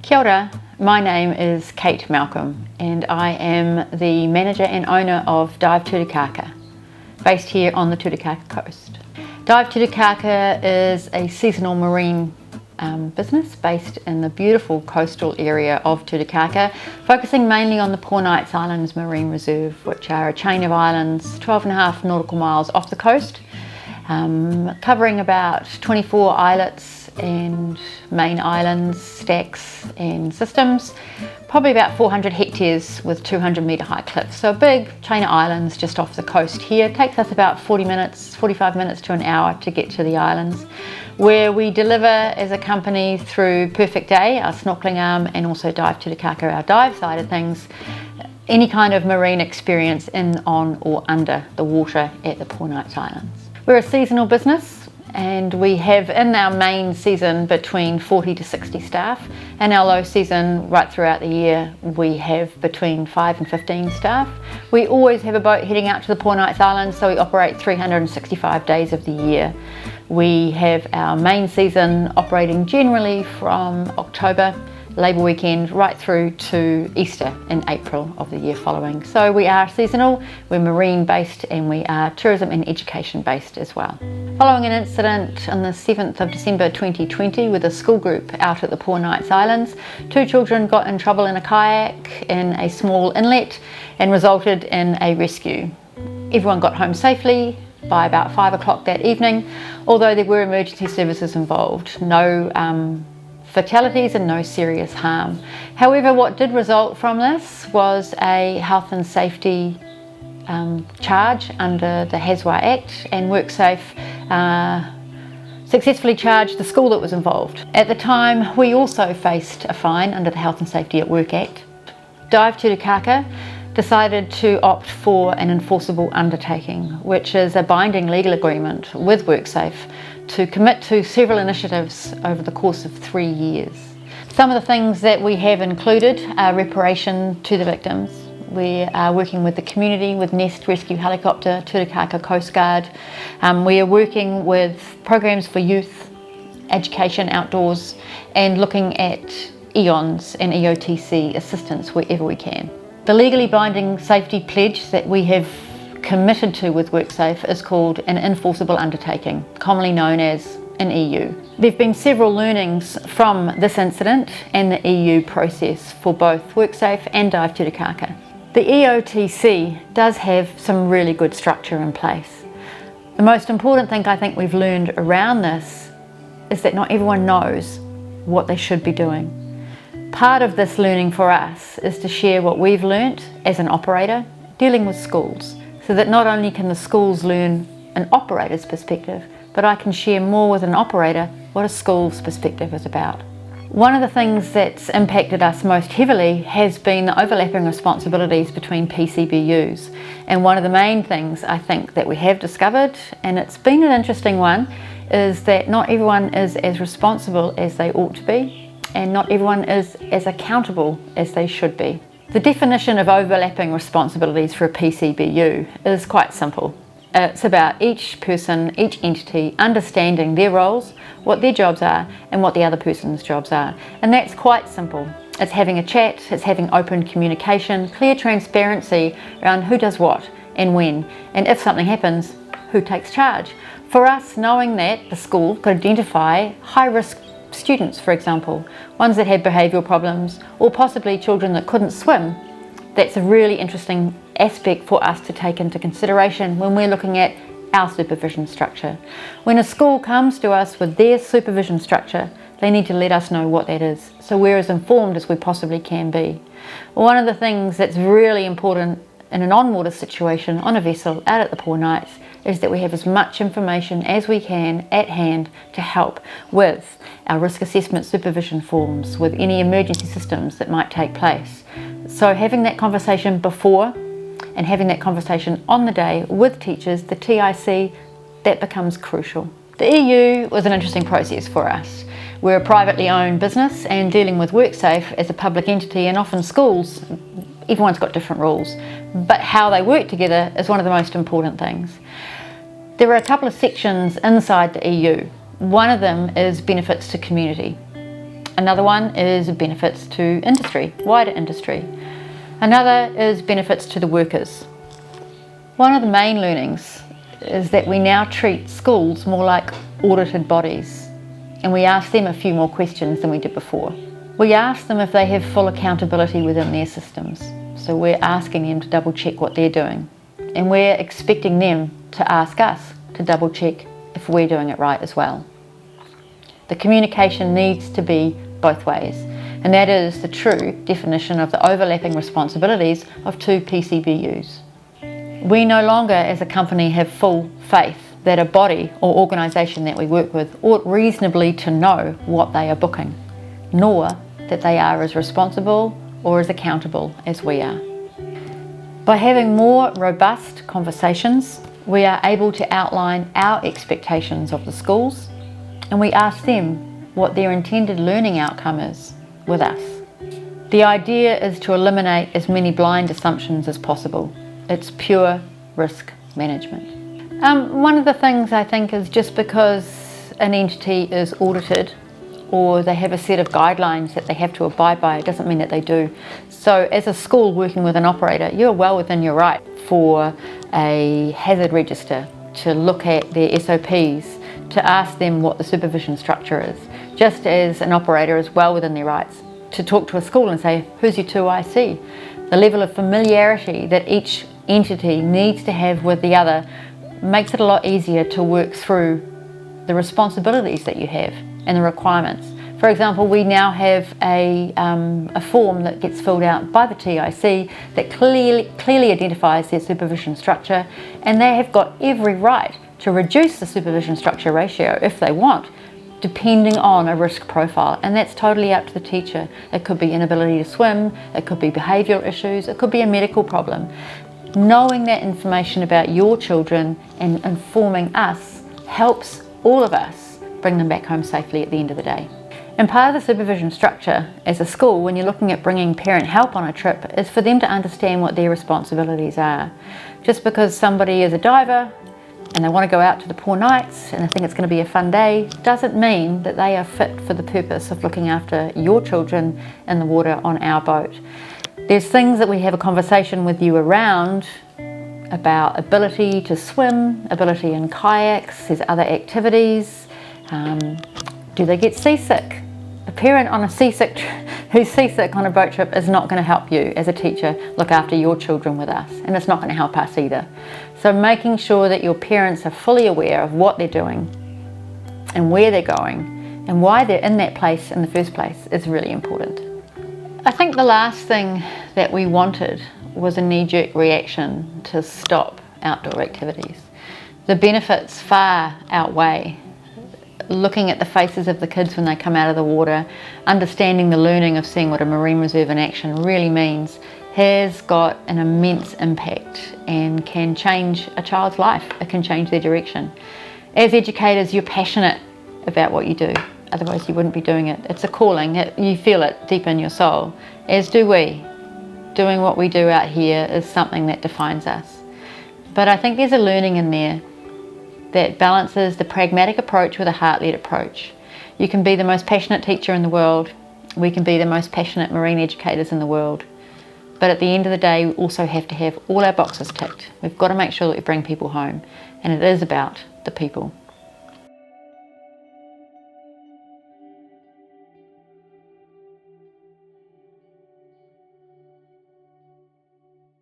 Kia ora, my name is Kate Malcolm and I am the manager and owner of Dive Tutukaka, based here on the Tutukaka coast. Dive Tutukaka is a seasonal marine business based in the beautiful coastal area of Tutukaka, focusing mainly on the Poor Knights Islands Marine Reserve, which are a chain of islands 12.5 nautical miles off the coast, covering about 24 islets and main islands, stacks and systems, probably about 400 hectares with 200 metre high cliffs. So a big chain of islands just off the coast here. It takes us about 45 minutes to an hour to get to the islands, where we deliver as a company through Perfect Day, our snorkeling arm, and also Dive Tutukaka, our dive side of things, any kind of marine experience in, on or under the water at the Poor Knights Islands. We're a seasonal business, and we have in our main season between 40 to 60 staff. In our low season, right throughout the year, we have between 5 and 15 staff. We always have a boat heading out to the Poor Knights Islands, so we operate 365 days of the year. We have our main season operating generally from October, Labour weekend, right through to Easter in April of the year following. So we are seasonal, we're marine based, and we are tourism and education based as well. Following an incident on the 7th of December 2020 with a school group out at the Poor Knights Islands, 2 children got in trouble in a kayak in a small inlet and resulted in a rescue. Everyone got home safely by about 5 o'clock that evening, although there were emergency services involved. No fatalities and no serious harm. However, what did result from this was a health and safety charge under the HASWA Act, and WorkSafe successfully charged the school that was involved. At the time, we also faced a fine under the Health and Safety at Work Act. Dive Tutukaka decided to opt for an enforceable undertaking, which is a binding legal agreement with WorkSafe to commit to several initiatives over the course of 3 years. Some of the things that we have included are reparation to the victims. We are working with the community, with Nest Rescue Helicopter, Tutukaka Coast Guard. We are working with programs for youth, education outdoors, and looking at EONS and EOTC assistance wherever we can. The legally binding safety pledge that we have committed to with WorkSafe is called an enforceable undertaking, commonly known as an EU. There have been several learnings from this incident and the EU process for both WorkSafe and Dive Tutukaka. The EOTC does have some really good structure in place. The most important thing I think we've learned around this is that not everyone knows what they should be doing. Part of this learning for us is to share what we've learnt as an operator dealing with schools, so that not only can the schools learn an operator's perspective, but I can share more with an operator what a school's perspective is about. One of the things that's impacted us most heavily has been the overlapping responsibilities between PCBUs. And one of the main things I think that we have discovered, and it's been an interesting one, is that not everyone is as responsible as they ought to be, and not everyone is as accountable as they should be. The definition of overlapping responsibilities for a PCBU is quite simple. It's about each person, each entity understanding their roles, what their jobs are, and what the other person's jobs are. And that's quite simple. It's having a chat, it's having open communication, clear transparency around who does what and when, and if something happens, who takes charge. For us, knowing that the school could identify high-risk students, for example, ones that had behavioural problems, or possibly children that couldn't swim, that's a really interesting aspect for us to take into consideration when we're looking at our supervision structure. When a school comes to us with their supervision structure, they need to let us know what that is, so we're as informed as we possibly can be. One of the things that's really important in an on-water situation on a vessel out at the Poor Knights is that we have as much information as we can at hand to help with our risk assessment supervision forms, with any emergency systems that might take place. So having that conversation before and having that conversation on the day with teachers, the TIC, that becomes crucial. The EU was an interesting process for us. We're a privately owned business, and dealing with WorkSafe as a public entity, and often schools, everyone's got different rules, but how they work together is one of the most important things. There are a couple of sections inside the EU. One of them is benefits to community. Another one is benefits to industry, wider industry. Another is benefits to the workers. One of the main learnings is that we now treat schools more like audited bodies, and we ask them a few more questions than we did before. We ask them if they have full accountability within their systems. So we're asking them to double check what they're doing, and we're expecting them to ask us to double check if we're doing it right as well. The communication needs to be both ways, and that is the true definition of the overlapping responsibilities of two PCBUs. We no longer as a company have full faith that a body or organisation that we work with ought reasonably to know what they are booking, nor that they are as responsible or as accountable as we are. By having more robust conversations, we are able to outline our expectations of the schools, and we ask them what their intended learning outcome is with us. The idea is to eliminate as many blind assumptions as possible. It's pure risk management. One of the things I think is just because an entity is audited or they have a set of guidelines that they have to abide by, it doesn't mean that they do. So as a school working with an operator, you're well within your right for a hazard register, to look at their SOPs, to ask them what the supervision structure is, just as an operator is well within their rights to talk to a school and say, who's your 2IC? The level of familiarity that each entity needs to have with the other makes it a lot easier to work through the responsibilities that you have and the requirements. For example, we now have a form that gets filled out by the TIC that clearly identifies their supervision structure, and they have got every right to reduce the supervision structure ratio if they want, depending on a risk profile, and that's totally up to the teacher. It could be inability to swim, it could be behavioural issues, it could be a medical problem. Knowing that information about your children and informing us helps all of us bring them back home safely at the end of the day. And part of the supervision structure as a school, when you're looking at bringing parent help on a trip, is for them to understand what their responsibilities are. Just because somebody is a diver and they want to go out to the Poor Nights and they think it's going to be a fun day, doesn't mean that they are fit for the purpose of looking after your children in the water on our boat. There's things that we have a conversation with you around about ability to swim, ability in kayaks, there's other activities. Do they get seasick? A parent on who's seasick on a boat trip is not going to help you as a teacher look after your children with us, and it's not going to help us either. So making sure that your parents are fully aware of what they're doing and where they're going and why they're in that place in the first place is really important. I think the last thing that we wanted was a knee-jerk reaction to stop outdoor activities. The benefits far outweigh looking at the faces of the kids when they come out of the water, understanding the learning of seeing what a marine reserve in action really means, has got an immense impact and can change a child's life. It can change their direction. As educators, you're passionate about what you do, otherwise you wouldn't be doing it. It's a calling, you feel it deep in your soul, as do we. Doing what we do out here is something that defines us. But I think there's a learning in there that balances the pragmatic approach with a heart-led approach. You can be the most passionate teacher in the world, we can be the most passionate marine educators in the world, but at the end of the day we also have to have all our boxes ticked. We've got to make sure that we bring people home, and it is about the people.